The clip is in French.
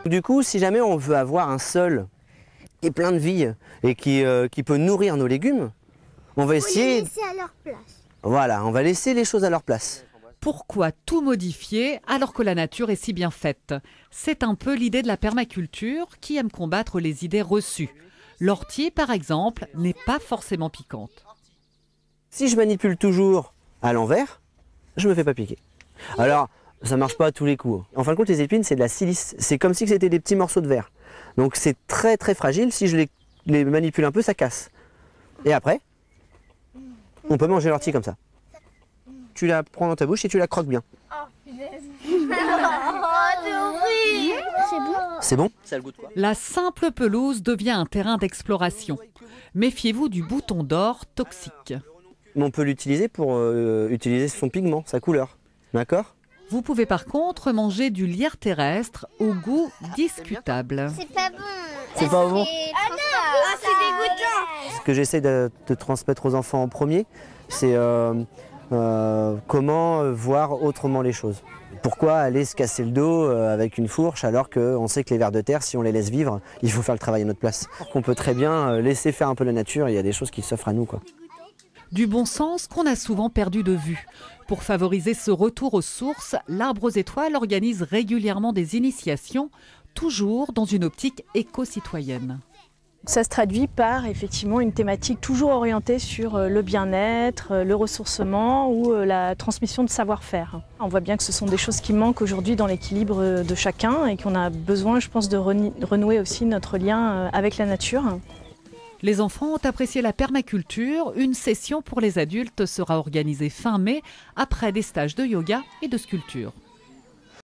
Du coup, si jamais on veut avoir un sol qui est plein de vie et qui peut nourrir nos légumes, on va essayer... les laisser à leur place. Voilà, on va laisser les choses à leur place. Pourquoi tout modifier alors que la nature est si bien faite? C'est un peu l'idée de la permaculture qui aime combattre les idées reçues. L'ortie, par exemple, n'est pas forcément piquante. Si je manipule toujours à l'envers, je me fais pas piquer. Alors, ça marche pas à tous les coups. En fin de compte, les épines, c'est de la silice. C'est comme si c'était des petits morceaux de verre. Donc c'est très très fragile. Si je les manipule un peu, ça casse. Et après, on peut manger l'ortie comme ça. Tu la prends dans ta bouche et tu la croques bien. C'est bon. C'est bon? Ça a le goût de quoi? La simple pelouse devient un terrain d'exploration. Méfiez-vous du bouton d'or toxique. On peut l'utiliser pour utiliser son pigment, sa couleur. D'accord? Vous pouvez par contre manger du lierre terrestre au goût discutable. C'est pas bon. C'est pas bon? C'est dégoûtant. Ce que j'essaie de transmettre aux enfants en premier, c'est comment voir autrement les choses. Pourquoi aller se casser le dos avec une fourche alors qu'on sait que les vers de terre, si on les laisse vivre, il faut faire le travail à notre place. On peut très bien laisser faire un peu la nature, il y a des choses qui s'offrent à nous, quoi. Du bon sens qu'on a souvent perdu de vue. Pour favoriser ce retour aux sources, l'Arbre aux Étoiles organise régulièrement des initiations, toujours dans une optique éco-citoyenne. Ça se traduit par effectivement une thématique toujours orientée sur le bien-être, le ressourcement ou la transmission de savoir-faire. On voit bien que ce sont des choses qui manquent aujourd'hui dans l'équilibre de chacun et qu'on a besoin, je pense, de renouer aussi notre lien avec la nature. Les enfants ont apprécié la permaculture. Une session pour les adultes sera organisée fin mai après des stages de yoga et de sculpture.